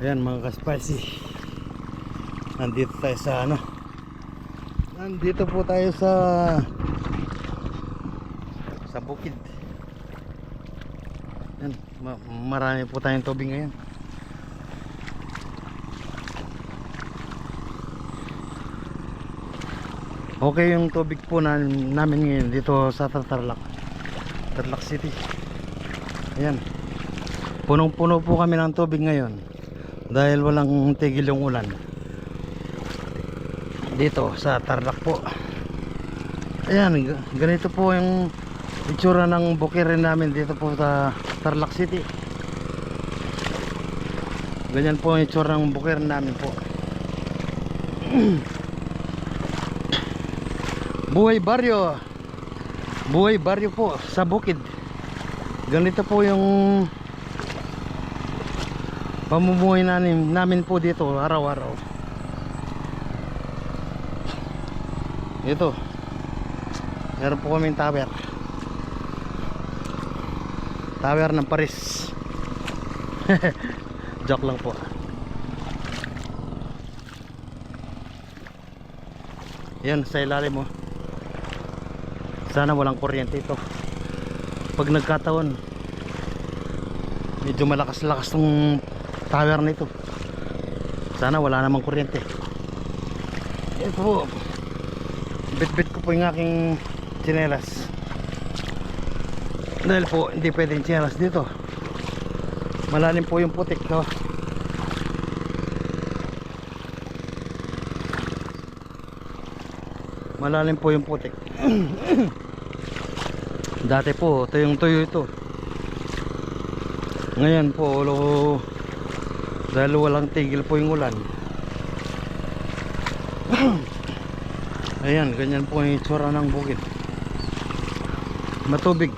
Ayan mga ka-spicy, nandito tayo sa nandito po tayo sa bukid. Ayan, marami po tayong tubig ngayon. Okay yung tubig po namin ngayon dito sa Tarlac City. Ayan, punong-puno po kami ng tubig ngayon dahil walang tigil yung ulan dito sa Tarlac po. Ayan, ganito po yung itsura ng bukirin namin dito po sa Tarlac City. Ganyan po yung itsura ng bukirin namin po. Buhay baryo po sa bukid. Ganito po yung pamumuhay namin po dito araw-araw. Ito, meron po kaming tower ng Paris. Joke lang po. Yan sa ilalim mo. Sana walang kuryente ito. Pag nagkataon, medyo malakas-lakas tong tower na ito. Sana wala namang kuryente. Yan po, bit-bit ko po yung aking tsinelas dahil po hindi pwedeng tsinelas dito. Malalim po yung putik, no? Malalim po yung putik. Dati po tuyong tuyo ito. Ngayon po dahil walang tigil po yung ulan. Ayan, ganyan po yung itsura ng bukid. Matubig.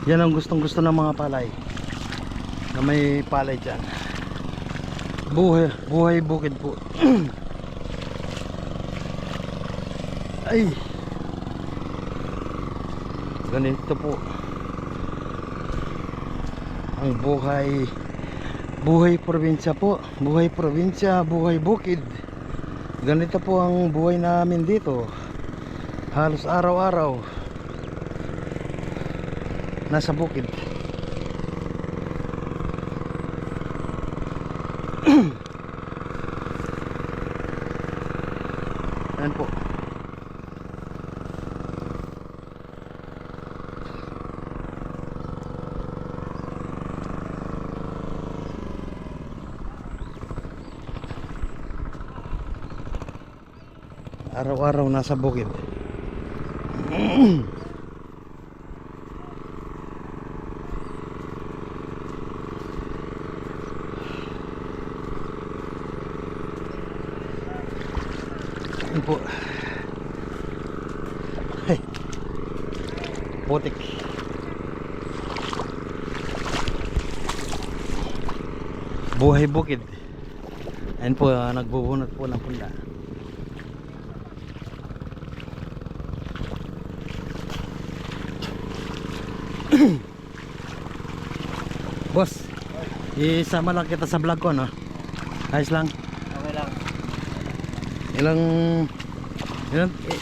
Yan ang gustong gusto ng mga palay na may palay dyan. Buhay bukid po. Ay, ganito po ang buhay probinsya po. Buhay probinsya, buhay bukid. Ganito po ang buhay namin dito. Halos araw-araw nasa bukid. Ayan po. Araw-araw nasa bukid. Yan po. Hey, putik. Buhay bukid. Ayan po, nagbubunot po ng punda. Boss, isama lang kita sa vlog ko, no? Ayos lang. Okay lang.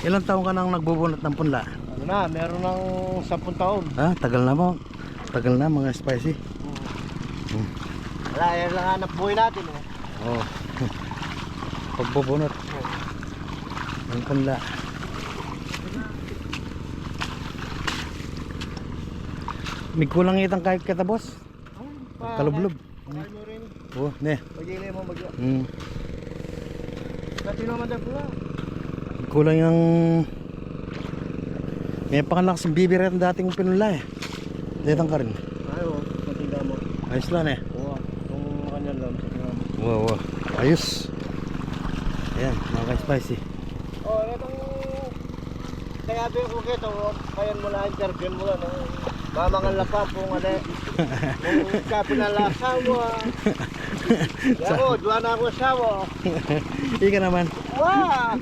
Ilang taon ka nang nagbubunot ng punla? Ano na, meron ng 10 taon. Ah, tagal na mo. Tagal na mga spicy. Wala, yan lang hanap buhay natin eh. Oh. Pagbubunot ng punla. May kulang itang kahit kita, boss. Kalublob. Pakain mo rin. Oh, ne. Pag-iilay mo mag... Mm. Dati naman daw pula. Kulang yung may pakalakas yung bibir yung dating pinula eh. Detang ka rin. Ayaw, matinda mo. Ayos lang eh. Oo, yung kanyang lang. Wow. Ayos. Ayan, mga spicy. Oh, itong... Kaya doon ko kito, kayan mo lang, jargon mo lang. Mamangal na pa po nga na. Kung kapinala asawa. Ako, duwa na ako asawa. Ika naman. Wah!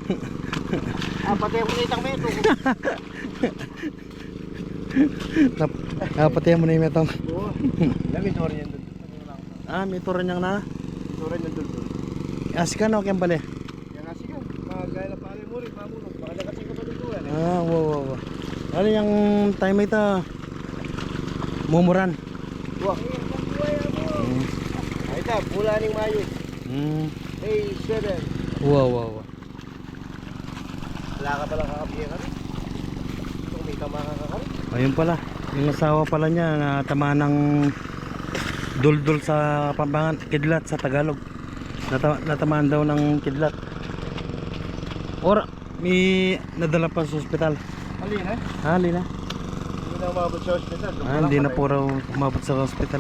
Patay ako nitang meto. Napatay mo na yung metong. Oo. Lamit mo rin yan doon. Ah, may tura niyang na. Turay ng duldul. Asikan o kaya bali? Yan nga sige. Magaya na pala mo rin, mamulog. Baka na kasi kapalutuan eh. Ah, wow. Ano yung time ito? Mumuran. Wah. Ay ta, bulaning Mayo. Hey, 7. Wow. Wala ka palang kakapiyan ka rin. Kung may kamaka ka rin. Ayun pala. Yung asawa pala niya na tamaan ng duldul sa Pampangan, kidlat sa Tagalog. Natamaan daw ng kidlat. Or may nadala pa sa ospital. Alin eh? Hali na. Hindi na umabot sa ospital. Hindi na po raw umabot sa ospital.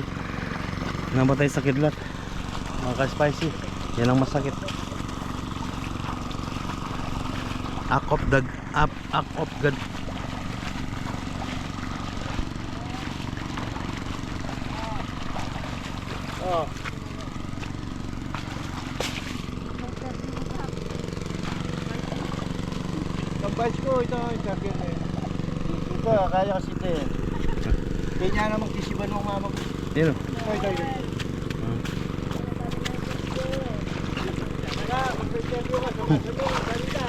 Namatay sa kidlat. Mga ka-spicy. Yan ang masakit. Act of God. Oh. Kampais ko ito, interview na yun. Ito, kaya kasi ito eh. Kaya niya na magkisiban ng mama ko. Yun o. Ito. Tara, mag-interview ka. Sumasunod, salita.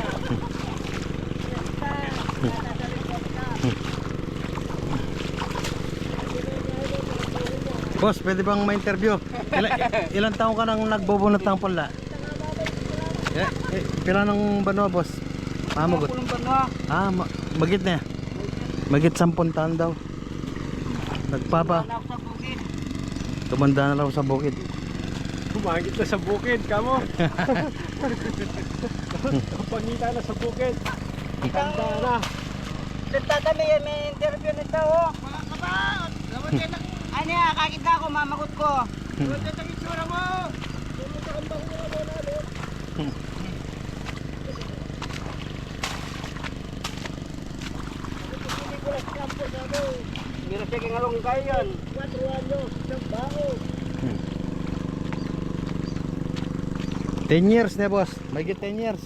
Boss, pwede bang ma-interview? Ilan taong ka nang nagbubunot ng pula? Pila ng banwa, boss? Mamagot. Ah, magit na. Magit 10 taon daw. Nagpapa. Tumanda na raw sa bukid. Kumagit na sa bukid, kamo. Pangita na sa bukid. Tanda na. Tata kami may interview nito oh. Mga kabaot. Ano ya, kakita ko, mamagot ko. Wala ang itsura mo. Sumakambang mo na muna doon. Mira siya kang alunggay yan. 4 anyos, isang bao. 10 years na, boss. Magit 10 years.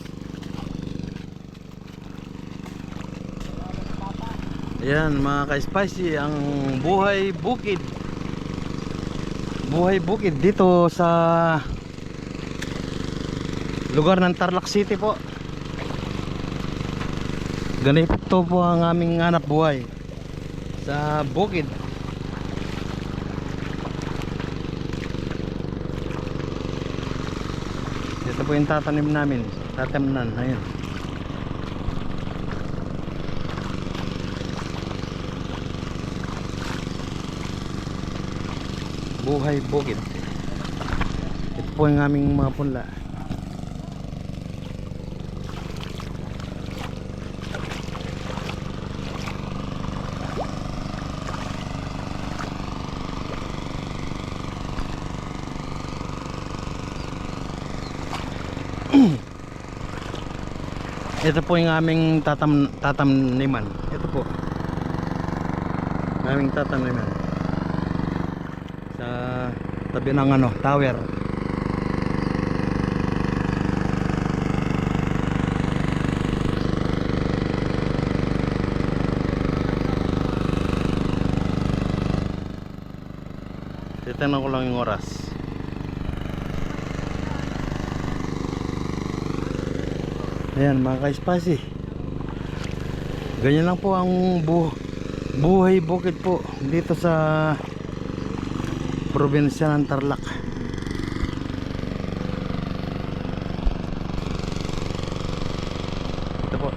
Ayan, mga ka-spicy, ang buhay bukid. Buhay bukid dito sa lugar ng Tarlac City po. Ganito po ang aming hanap buhay sa bukid. Ito po yung tatanim namin. Tatamnan, ayun. Buhay bukid. Ito po yung aming mga punla. Ito po yung aming tatamniman. Ito po aming tatamniman sa tabi ng tower. Titignan ko lang yung oras. Ayan mga ka-spicy, ganyan lang po ang buhay bukid po dito sa probinsya ng Tarlac. Ito po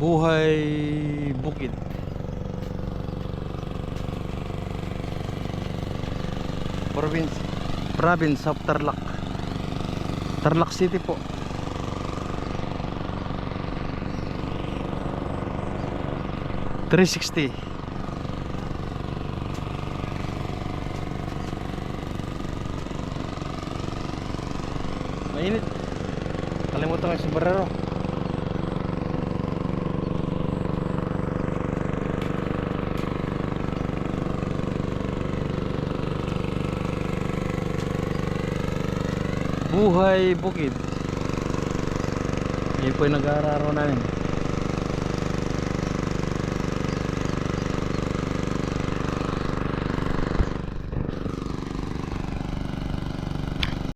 buhay bukid. Province of Tarlac. Tarlac City po. .360. Mainit. Kalimutan ko yung sombrero. Buhay bukid. Yan po yung nag-aararo namin.